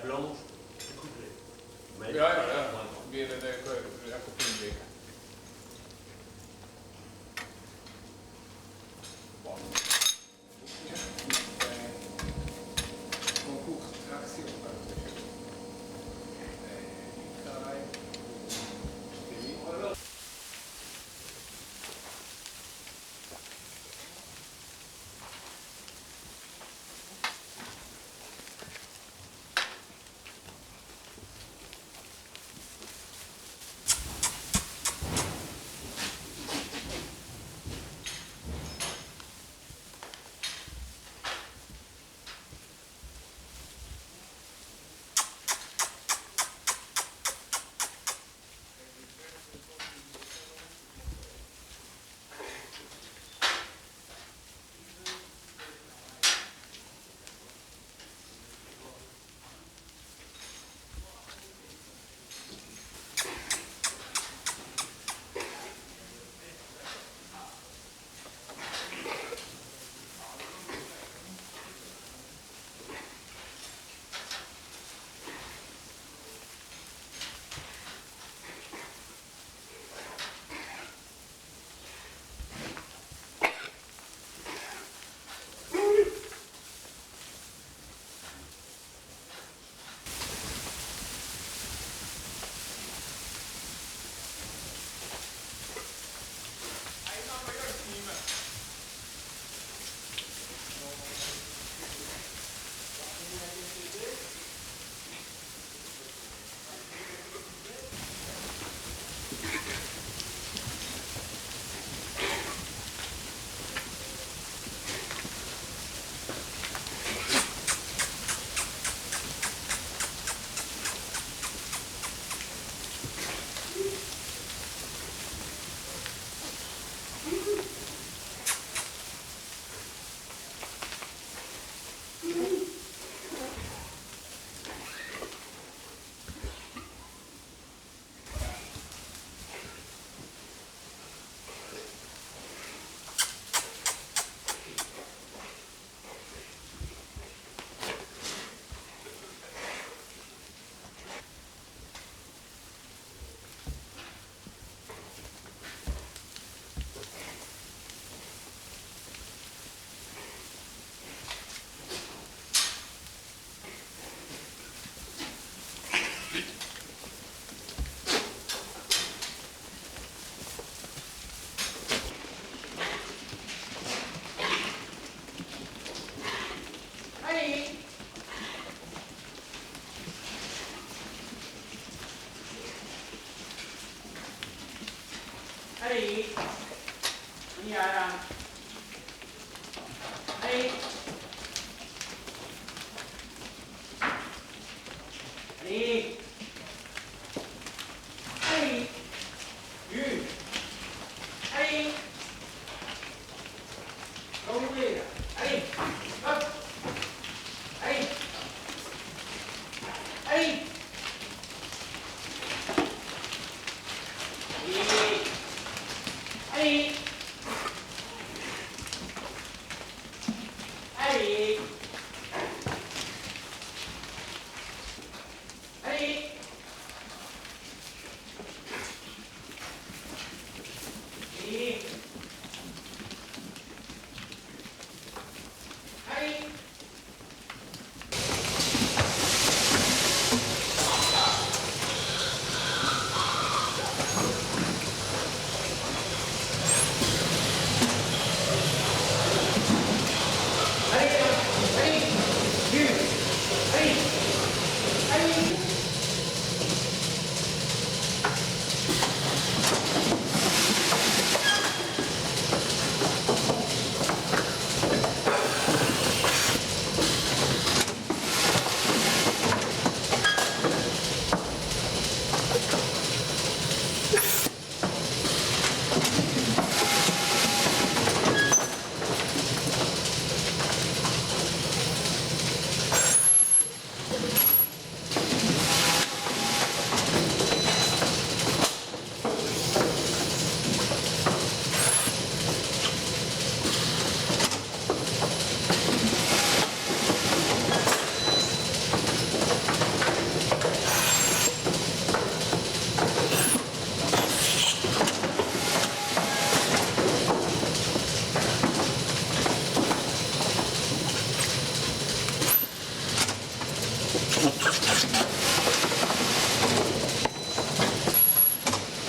blanche, couplée. Maar Ja, ja, ja. Weer een kopie.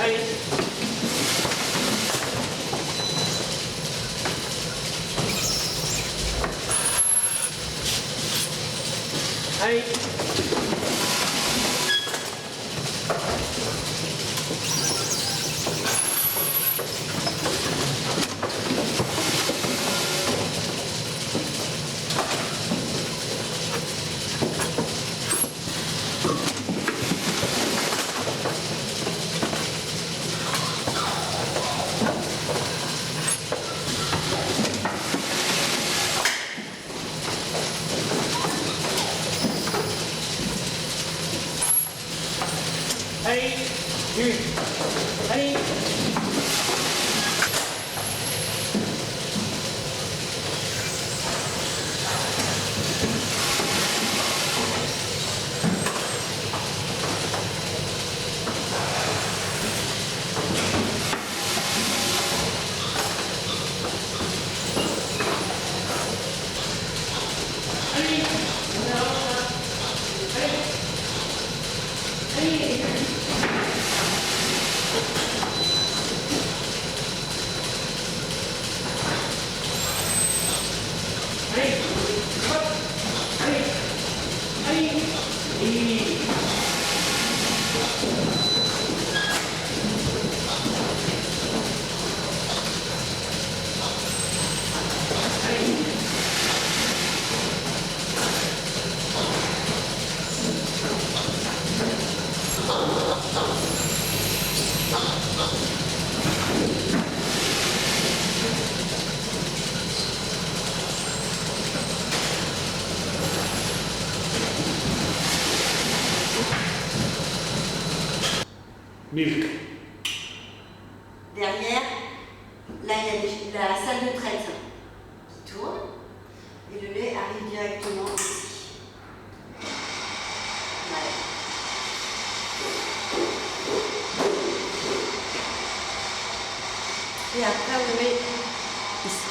Allez. Allez. Allez, allez. Milk. Derrière, là, il y a la salle de traite qui tourne et le lait arrive directement ici. Voilà. Et après, on le met ici.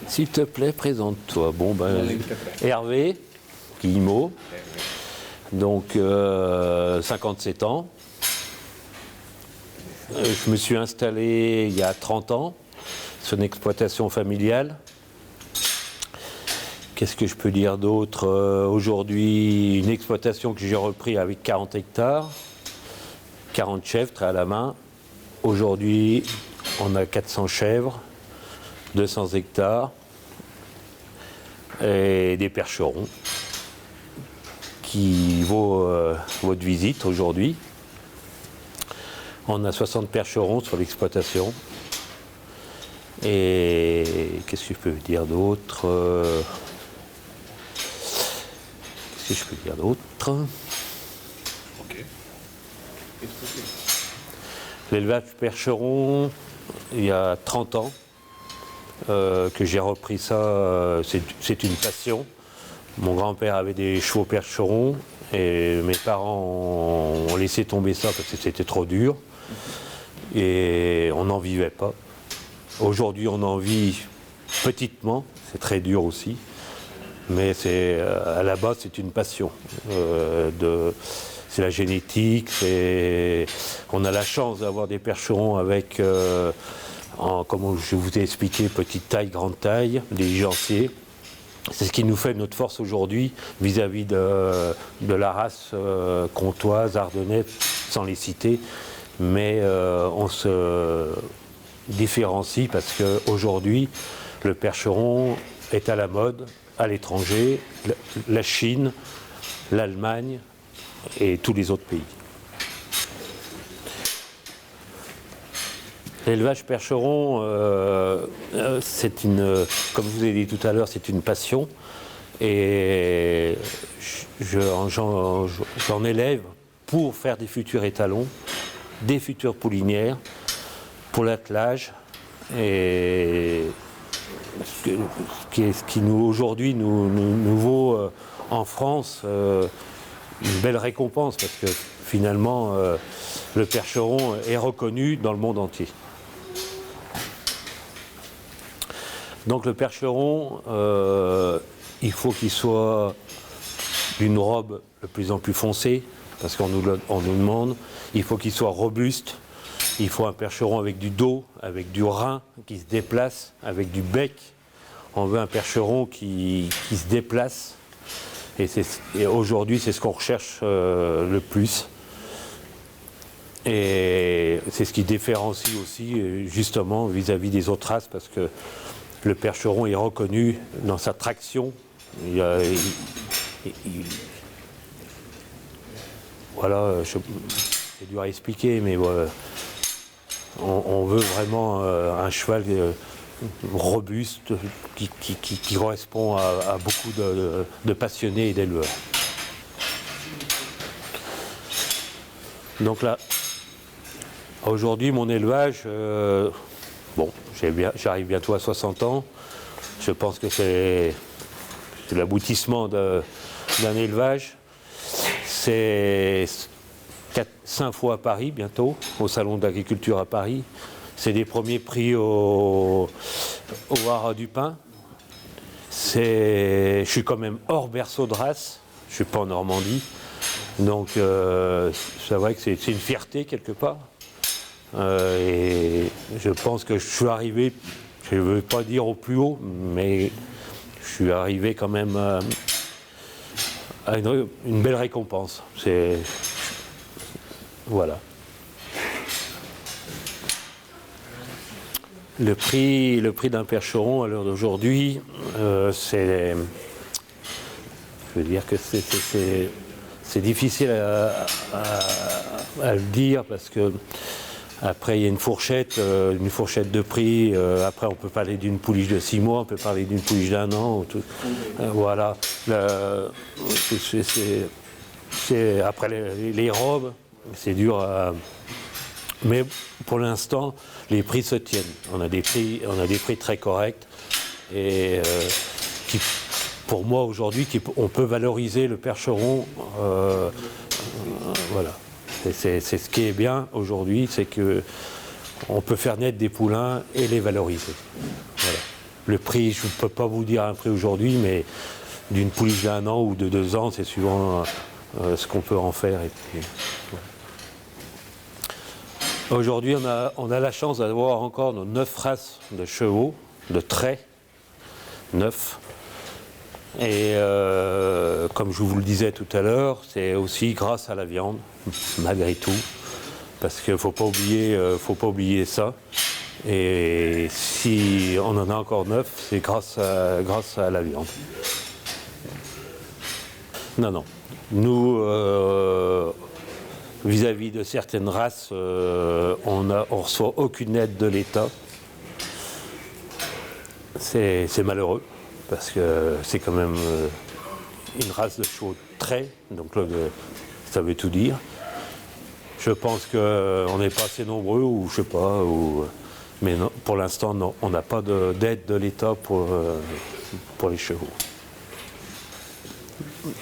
S'il te plaît, présente-toi. Bon, ben, Hervé, Guillemot, donc 57 ans. Je me suis installé il y a 30 ans sur une exploitation familiale. Qu'est-ce que je peux dire d'autre? Aujourd'hui, une exploitation que j'ai repris avec 40 hectares, 40 chèvres à la main. Aujourd'hui, on a 400 chèvres, 200 hectares et des percherons qui vaut votre visite aujourd'hui. On a 60 percherons sur l'exploitation. Et qu'est-ce que je peux dire d'autre? Qu'est-ce que je peux dire d'autre? Ok. L'élevage percheron, il y a 30 ans que j'ai repris ça, c'est une passion. Mon grand-père avait des chevaux percherons et mes parents ont laissé tomber ça parce que c'était trop dur et on n'en vivait pas. Aujourd'hui, on en vit petitement, c'est très dur aussi, mais à la base, c'est une passion. C'est la génétique, on a la chance d'avoir des percherons avec, comme je vous ai expliqué, petite taille, grande taille, des licenciés. C'est ce qui nous fait notre force aujourd'hui vis-à-vis de la race comtoise, ardennaise, sans les citer, mais on se différencie parce qu'aujourd'hui, le percheron est à la mode à l'étranger, la Chine, l'Allemagne et tous les autres pays. L'élevage percheron, c'est comme je vous ai dit tout à l'heure, c'est une passion. Et j'en élève pour faire des futurs étalons, des futures poulinières, pour l'attelage. Et ce qui nous, aujourd'hui, nous vaut en France une belle récompense, parce que finalement, le percheron est reconnu dans le monde entier. Donc le percheron, il faut qu'il soit d'une robe de plus en plus foncée, parce qu'on nous demande. Il faut qu'il soit robuste. Il faut un percheron avec du dos, avec du rein qui se déplace, avec du bec. On veut un percheron qui se déplace. Et aujourd'hui, c'est ce qu'on recherche le plus. Et c'est ce qui différencie aussi, justement, vis-à-vis des autres races, parce que le percheron est reconnu dans sa traction. Voilà, c'est dur à expliquer, mais voilà, on veut vraiment un cheval robuste qui correspond à beaucoup de passionnés et d'éleveurs. Donc là, aujourd'hui, mon élevage, j'arrive bientôt à 60 ans. Je pense que c'est l'aboutissement d'un élevage. C'est 5 fois à Paris bientôt, au Salon d'agriculture à Paris. C'est des premiers prix au Haras du Pin. Je suis quand même hors berceau de race, je ne suis pas en Normandie. Donc c'est vrai que c'est une fierté quelque part. Et je pense que je suis arrivé, je ne veux pas dire au plus haut, mais je suis arrivé quand même à une belle récompense. Voilà. Le prix d'un percheron à l'heure d'aujourd'hui, je veux dire que c'est difficile à le dire, parce que après il y a une fourchette de prix. Après on peut parler d'une pouliche de 6 mois, on peut parler d'une pouliche d'1 an. Voilà. Après les robes, c'est dur à... Mais pour l'instant, les prix se tiennent. On a des prix très corrects. Et pour moi aujourd'hui, on peut valoriser le percheron. Voilà. C'est ce qui est bien aujourd'hui, c'est qu'on peut faire naître des poulains et les valoriser. Voilà. Le prix, je ne peux pas vous dire un prix aujourd'hui, mais d'une pouliche d'1 an ou de 2 ans, c'est suivant ce qu'on peut en faire. Et puis, voilà. Aujourd'hui, on a la chance d'avoir encore nos 9 races de chevaux, de traits, 9. Et comme je vous le disais tout à l'heure, c'est aussi grâce à la viande, malgré tout, parce qu'il ne faut pas oublier ça. Et si on en a encore 9, c'est grâce à la viande. Non. Nous, vis-à-vis de certaines races, on reçoit aucune aide de l'État. C'est malheureux, parce que c'est quand même une race de chevaux trait, donc là, ça veut tout dire. Je pense qu'on n'est pas assez nombreux, ou je sais pas, mais non, pour l'instant, non, on n'a pas d'aide de l'État pour les chevaux.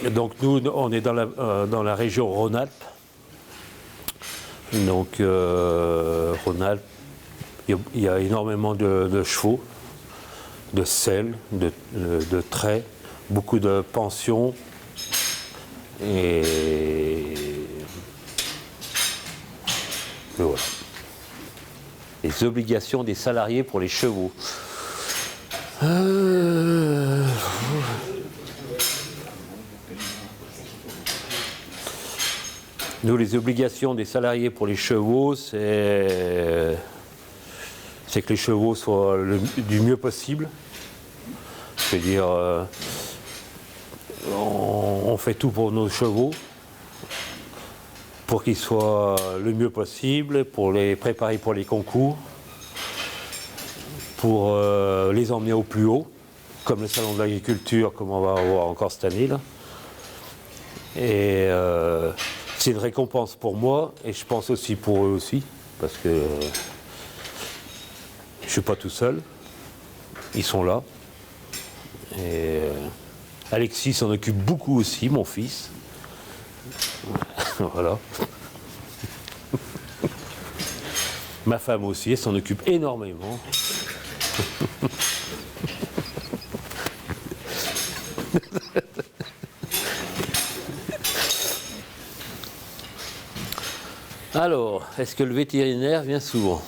Donc nous, on est dans la région Rhône-Alpes. Donc Rhône-Alpes, il y a énormément de chevaux, de selles, de traits, beaucoup de pensions. Et voilà. Les obligations des salariés pour les chevaux. Nous, les obligations des salariés pour les chevaux, c'est que les chevaux soient du mieux possible. Je veux dire, on fait tout pour nos chevaux, pour qu'ils soient le mieux possible, pour les préparer pour les concours. pour les emmener au plus haut, comme le salon de l'agriculture, comme on va avoir encore cette année là. Et c'est une récompense pour moi et je pense aussi pour eux aussi, parce que je ne suis pas tout seul, ils sont là. Et Alexis s'en occupe beaucoup aussi, mon fils. Voilà. Ma femme aussi, elle s'en occupe énormément. Alors, est-ce que le vétérinaire vient souvent?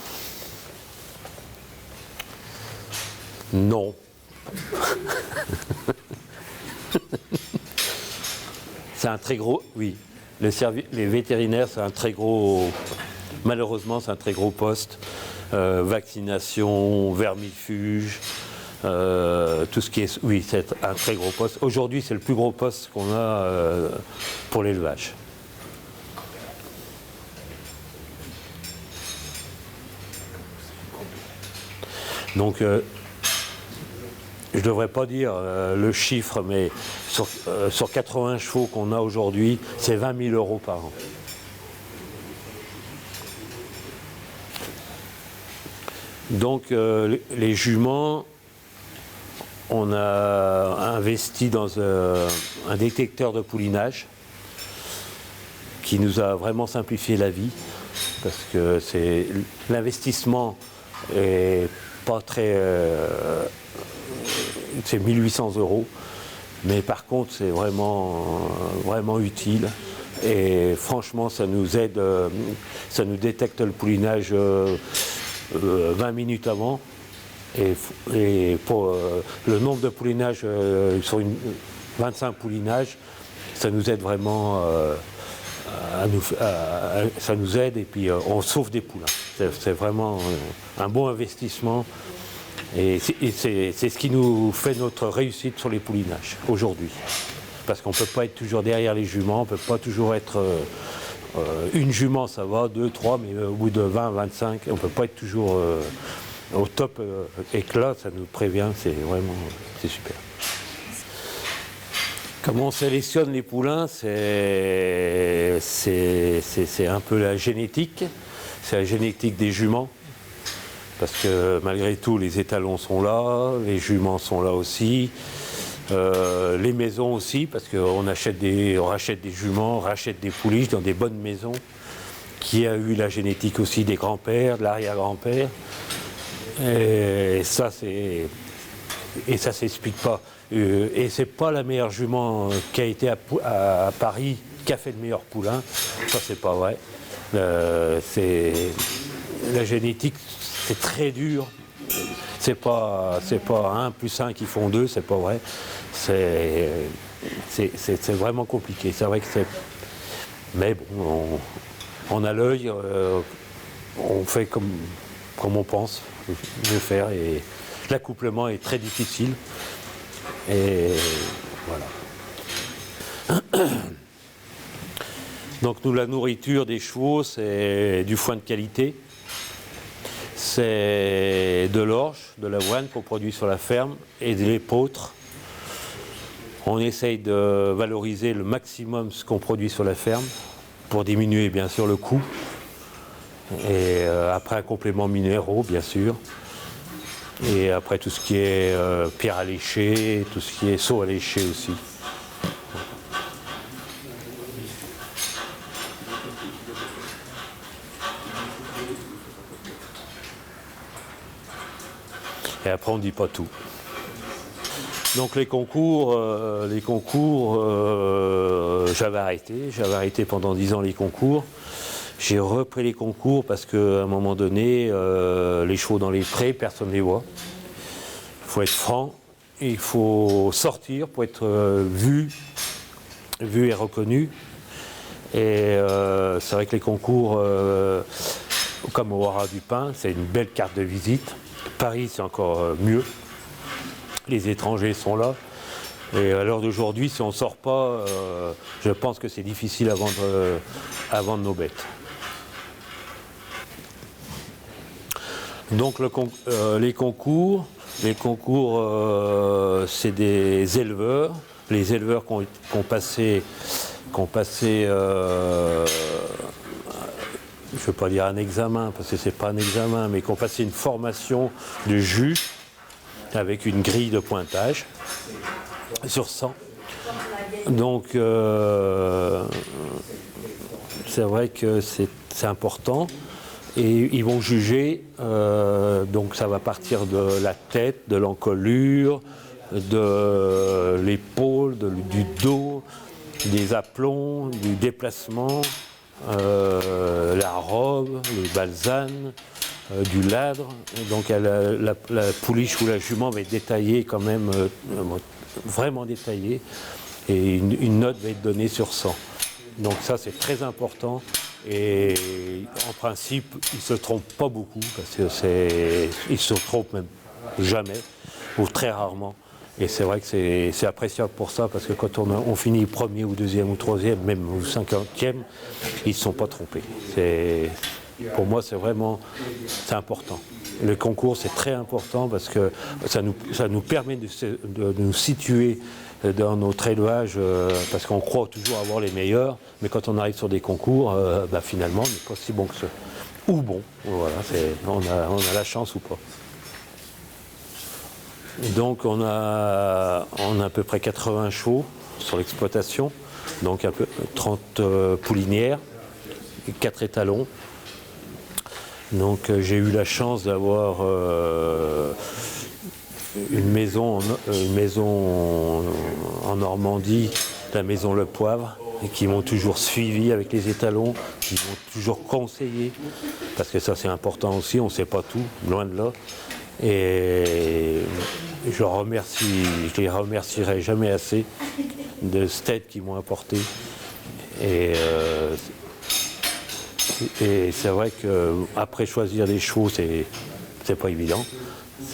Non. C'est un très gros... Oui, les vétérinaires, c'est un très gros... Malheureusement, c'est un très gros poste. Vaccination, vermifuge, tout ce qui est... Oui, c'est un très gros poste. Aujourd'hui, c'est le plus gros poste qu'on a pour l'élevage. Donc, je ne devrais pas dire le chiffre, mais sur 80 chevaux qu'on a aujourd'hui, c'est 20 000 € par an. Donc, les juments, on a investi dans un détecteur de poulinage qui nous a vraiment simplifié la vie, parce que l'investissement est pas très... c'est 1 800 €, mais par contre c'est vraiment utile et franchement ça nous aide, ça nous détecte le poulinage 20 minutes avant et pour le nombre de poulinages sur 25 poulinages, ça nous aide vraiment ça nous aide et puis on sauve des poulains. C'est vraiment un bon investissement et c'est ce qui nous fait notre réussite sur les poulinages aujourd'hui. Parce qu'on ne peut pas être toujours derrière les juments, on ne peut pas toujours être une jument ça va, 2, 3, mais au bout de 20, 25, on ne peut pas être toujours au top éclat, ça nous prévient, c'est super. Comment on sélectionne les poulains, c'est un peu la génétique, c'est la génétique des juments, parce que malgré tout les étalons sont là, les juments sont là aussi, les maisons aussi, parce qu'on rachète des juments, on rachète des pouliches dans des bonnes maisons, qui a eu la génétique aussi des grands-pères, de l'arrière-grand-père, et ça s'explique pas. Et c'est pas la meilleure jument qui a été à Paris qui a fait le meilleur poulain. Ça c'est pas vrai. La génétique c'est très dur. C'est pas 1 + 1 qui font 2, c'est pas vrai. C'est vraiment compliqué. C'est vrai que c'est. Mais bon, on a l'œil, on fait comme on pense de faire et l'accouplement est très difficile. Et voilà. Donc nous, la nourriture des chevaux, c'est du foin de qualité, c'est de l'orge, de l'avoine qu'on produit sur la ferme et de l'épeautre. On essaye de valoriser le maximum ce qu'on produit sur la ferme pour diminuer bien sûr le coût. Et après un complément minéraux bien sûr. Et après tout ce qui est pierre à lécher, tout ce qui est seau à lécher aussi. Et après on ne dit pas tout. Donc les concours, j'avais arrêté pendant 10 ans les concours. J'ai repris les concours parce qu'à un moment donné, les chevaux dans les prés, personne ne les voit. Il faut être franc, et il faut sortir pour être vu et reconnu. Et c'est vrai que les concours, comme au Haras du Pin, c'est une belle carte de visite. Paris, c'est encore mieux. Les étrangers sont là. Et à l'heure d'aujourd'hui, si on ne sort pas, je pense que c'est difficile à vendre nos bêtes. Donc les concours, c'est des éleveurs. Les éleveurs qui ont passé, je ne veux pas dire un examen, parce que ce n'est pas un examen, mais qui ont passé une formation de juge avec une grille de pointage sur 100. Donc c'est vrai que c'est important. Et ils vont juger, donc ça va partir de la tête, de l'encolure, de l'épaule, du dos, des aplombs, du déplacement, la robe, les balsanes, du ladre. Donc la pouliche ou la jument va être détaillée quand même, vraiment détaillée, et une note va être donnée sur 100. Donc ça c'est très important. Et en principe, ils ne se trompent pas beaucoup, parce que ils se trompent même jamais, ou très rarement. Et c'est vrai que c'est appréciable pour ça, parce que quand on finit premier ou deuxième ou troisième, même ou 50e, ils ne se sont pas trompés. Pour moi, c'est important. Le concours, c'est très important, parce que ça nous permet de nous situer dans notre élevage, parce qu'on croit toujours avoir les meilleurs, mais quand on arrive sur des concours, finalement, on n'est pas si bon que ça. Ou bon, voilà, on a la chance ou pas. Donc on a à peu près 80 chevaux sur l'exploitation, donc 30 poulinières, et 4 étalons. Donc j'ai eu la chance d'avoir une maison en Normandie, la maison Le Poivre, et qui m'ont toujours suivi avec les étalons, qui m'ont toujours conseillé, parce que ça c'est important aussi, on ne sait pas tout, loin de là. Et je les remercierai jamais assez de cette aide qu'ils m'ont apporté. Et c'est vrai qu'après choisir les chevaux, c'est pas évident.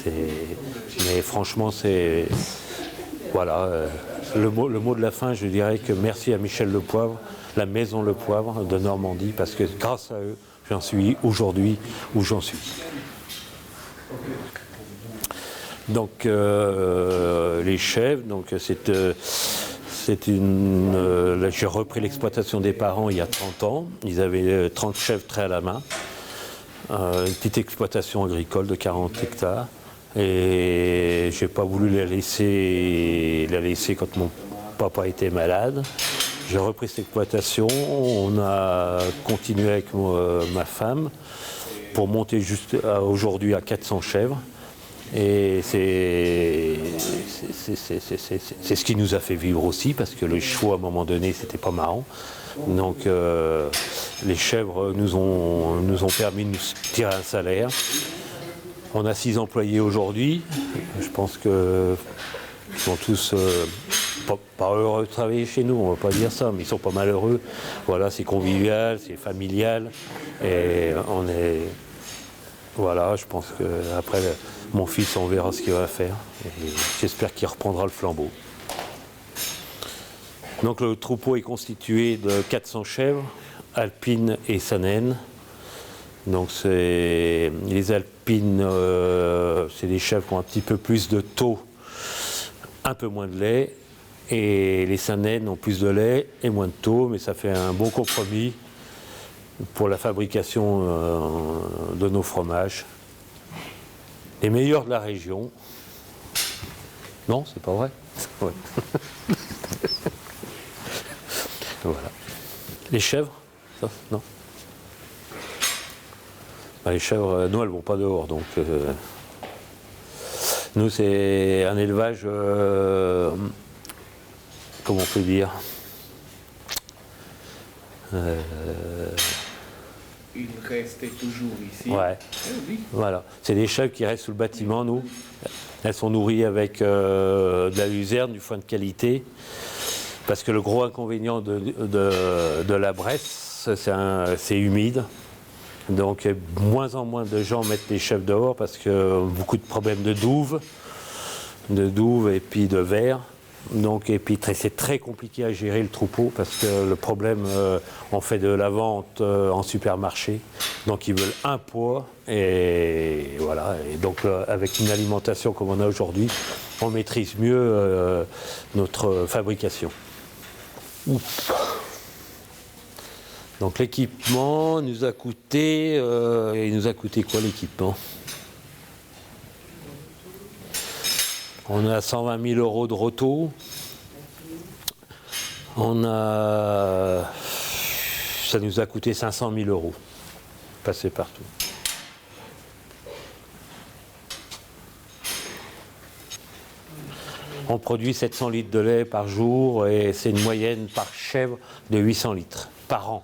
Mais franchement, voilà. Le mot de la fin, je dirais que merci à Michel Le Poivre, la maison Le Poivre de Normandie, parce que grâce à eux, j'en suis aujourd'hui où j'en suis. Donc les chèvres, j'ai repris l'exploitation des parents il y a 30 ans. Ils avaient 30 chèvres traits à la main. Une petite exploitation agricole de 40 hectares. Et j'ai pas voulu la laisser quand mon papa était malade. J'ai repris cette exploitation. On a continué avec ma femme pour monter aujourd'hui à 400 chèvres. Et c'est ce qui nous a fait vivre aussi, parce que les chevaux à un moment donné c'était pas marrant. Donc les chèvres nous ont permis de nous tirer un salaire. On a 6 employés aujourd'hui. Je pense qu'ils sont tous pas heureux de travailler chez nous, on va pas dire ça, mais ils sont pas malheureux. Voilà, c'est convivial, c'est familial, et on est... Voilà, je pense qu'après, mon fils, on verra ce qu'il va faire. Et j'espère qu'il reprendra le flambeau. Donc le troupeau est constitué de 400 chèvres, alpines et sanaines. Donc les alpines, c'est des chèvres qui ont un petit peu plus de taux, un peu moins de lait. Et les sanaines ont plus de lait et moins de taux, mais ça fait un bon compromis pour la fabrication de nos fromages. Les meilleurs de la région. Non, c'est pas vrai. Ouais. Voilà. Les chèvres, ça, non. Les chèvres, nous, elles vont pas dehors, donc nous, c'est un élevage, comment on peut dire, Il restait toujours ici. ouais. Oui. Voilà. C'est des chèvres qui restent sous le bâtiment, nous. Elles sont nourries avec de la luzerne, du foin de qualité. Parce que le gros inconvénient de la Bresse, c'est humide. Donc, moins en moins de gens mettent les chèvres dehors parce que beaucoup de problèmes de douve et puis de vers. Donc, et puis c'est très compliqué à gérer le troupeau parce que le problème, on fait de la vente en supermarché, donc ils veulent un poids et voilà. Et donc avec une alimentation comme on a aujourd'hui, on maîtrise mieux notre fabrication. Ouf. Donc l'équipement nous a coûté, il nous a coûté quoi l'équipement? On a 120 000 euros de roto. Ça nous a coûté 500 000 euros. Passer partout. On produit 700 litres de lait par jour et c'est une moyenne par chèvre de 800 litres par an.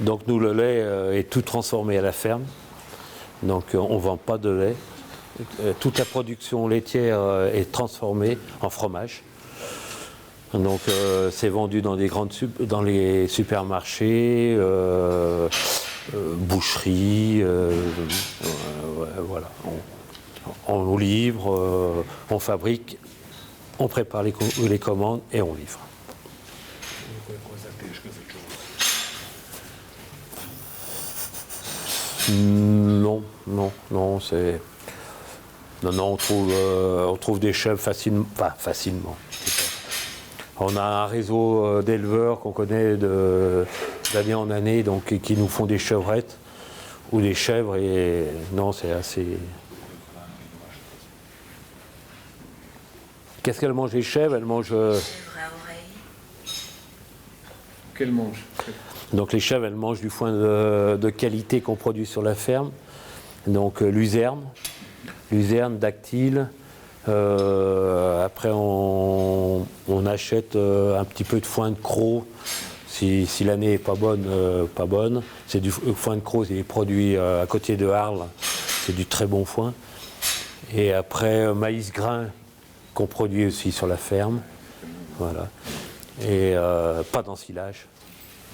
Donc nous, le lait est tout transformé à la ferme. Donc on ne vend pas de lait. Toute la production laitière est transformée en fromage. Donc c'est vendu dans dans les supermarchés, boucheries, voilà. On nous livre, on fabrique, on prépare les commandes et on livre. Non, c'est... Non, on trouve des chèvres facilement. Enfin, facilement. On a un réseau d'éleveurs qu'on connaît d'année en année, donc qui nous font des chevrettes ou des chèvres, et non, c'est assez... Qu'est-ce qu'elles mangent les chèvres? Elles mangent... Qu'elles mangent? Donc les chèvres, elles mangent du foin de qualité qu'on produit sur la ferme. Donc luzerne, dactyle. Après, on achète un petit peu de foin de croc. Si l'année n'est pas bonne. C'est du foin de croc, c'est des produits à côté de Arles. C'est du très bon foin. Et après, maïs grain qu'on produit aussi sur la ferme. Voilà. Et pas d'ensilage.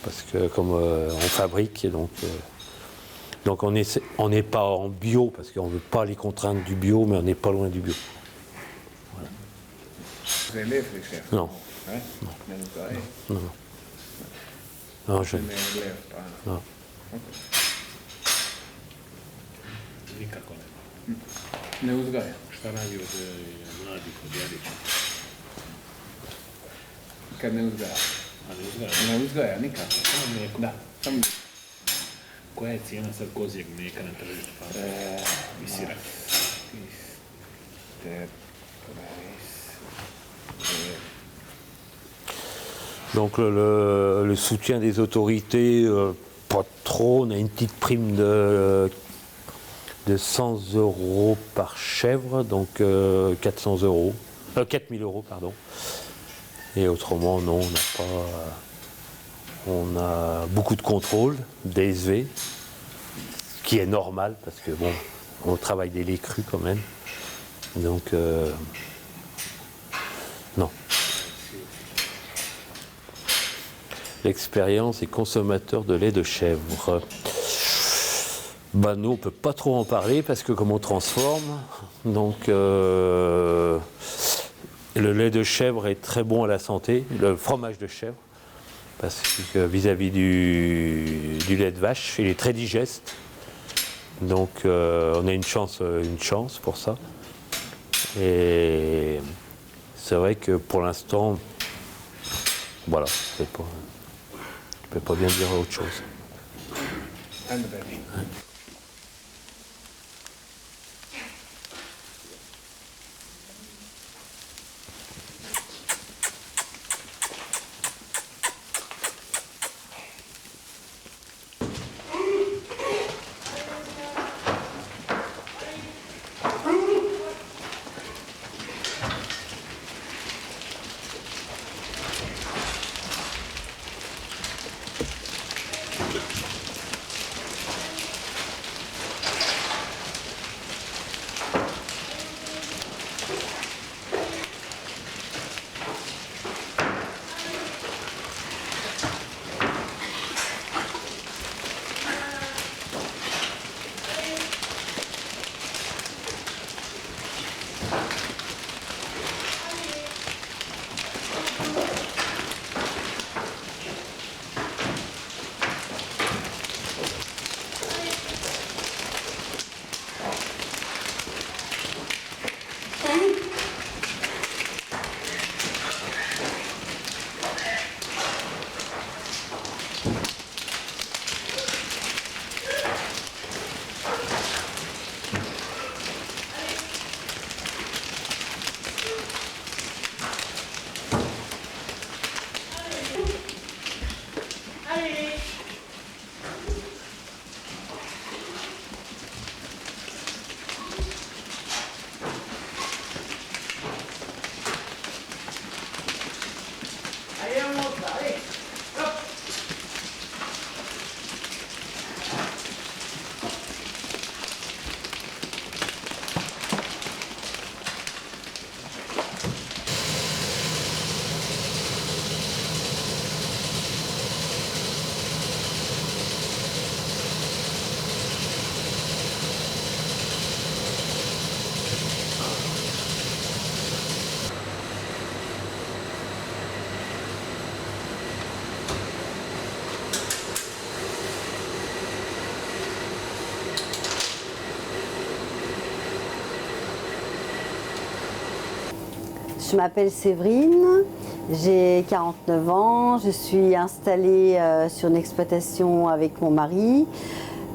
Parce que comme on fabrique, donc on n'est pas en bio, parce qu'on ne veut pas les contraintes du bio, mais on n'est pas loin du bio. Voilà. Vous élèvez les chèvres? Non. Ouais? Non. Non, je... élève pas. Non. Nikako ne. Ne uzgaja. Šta radi od mladih, od jadića? Kad ne uzgaja? A ne uzgaja? Ne uzgaja nikako. Samo mlijeko. Da, samo Koja je cijena sad kozijeg mlijeka na tržištu? I sira? Donc le soutien des autorités, pas trop. On a une petite prime de 100 euros par chèvre, donc 400 euros, 4000 euros, pardon. Et autrement, non, on n'a pas. On a beaucoup de contrôle, DSV, ce qui est normal parce que bon, on travaille des laits crus quand même. Donc non. L'expérience est consommateur de lait de chèvre. Bah nous on ne peut pas trop en parler parce que comme on transforme, donc le lait de chèvre est très bon à la santé, le fromage de chèvre, parce que vis-à-vis du lait de vache, il est très digeste. Donc on a une chance pour ça. Et c'est vrai que pour l'instant, voilà, je ne peux pas bien dire autre chose. Allez, on monte là, allez. Hop. Je m'appelle Séverine, j'ai 49 ans, je suis installée sur une exploitation avec mon mari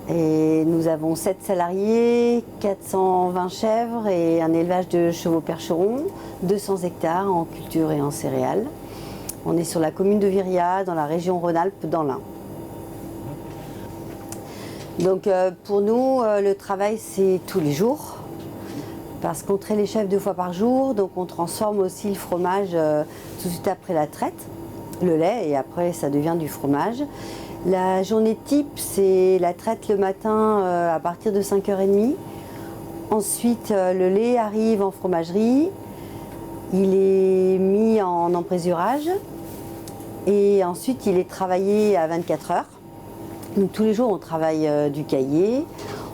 et nous avons 7 salariés, 420 chèvres et un élevage de chevaux percherons, 200 hectares en culture et en céréales. On est sur la commune de Viriat, dans la région Rhône-Alpes, dans l'Ain. Donc pour nous, le travail c'est tous les jours. Parce qu'on traite les chèvres 2 fois par jour, donc on transforme aussi le fromage tout de suite après la traite, le lait, et après ça devient du fromage. La journée type, c'est la traite le matin à partir de 5h30. Ensuite, le lait arrive en fromagerie, il est mis en emprésurage, et ensuite il est travaillé à 24 heures. Donc tous les jours on travaille du caillé.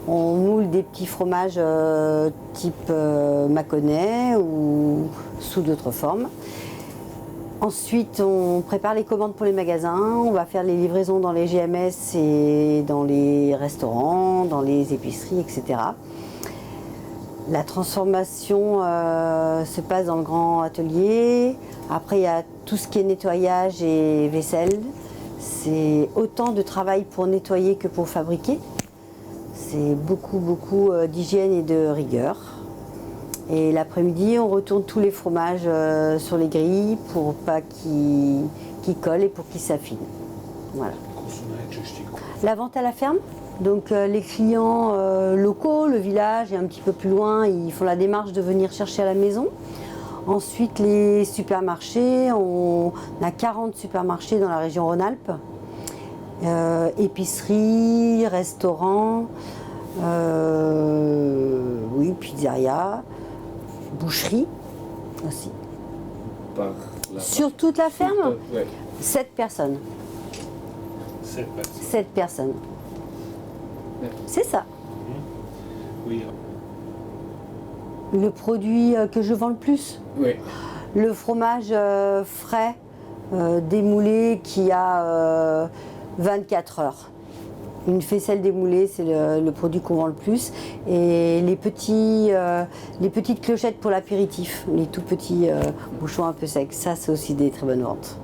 On moule des petits fromages type mâconnais ou sous d'autres formes. Ensuite, on prépare les commandes pour les magasins. On va faire les livraisons dans les GMS et dans les restaurants, dans les épiceries, etc. La transformation se passe dans le grand atelier. Après, il y a tout ce qui est nettoyage et vaisselle. C'est autant de travail pour nettoyer que pour fabriquer. C'est beaucoup d'hygiène et de rigueur. Et l'après-midi, on retourne tous les fromages sur les grilles pour pas qu'ils collent et pour qu'ils s'affinent. Voilà. La vente à la ferme. Donc les clients locaux, le village et un petit peu plus loin, ils font la démarche de venir chercher à la maison. Ensuite, les supermarchés, on a 40 supermarchés dans la région Rhône-Alpes. Épicerie, restaurant, oui, pizzeria, boucherie aussi. Sur toute la ferme, Ouais. 7 personnes. 7 personnes. 7 personnes. Ouais. C'est ça. Oui. Le produit que je vends le plus, Oui. le fromage frais, démoulé qui a 24 heures. Une faisselle démoulée, c'est le produit qu'on vend le plus. Et les petites clochettes pour l'apéritif, les tout petits bouchons un peu secs, ça c'est aussi des très bonnes ventes.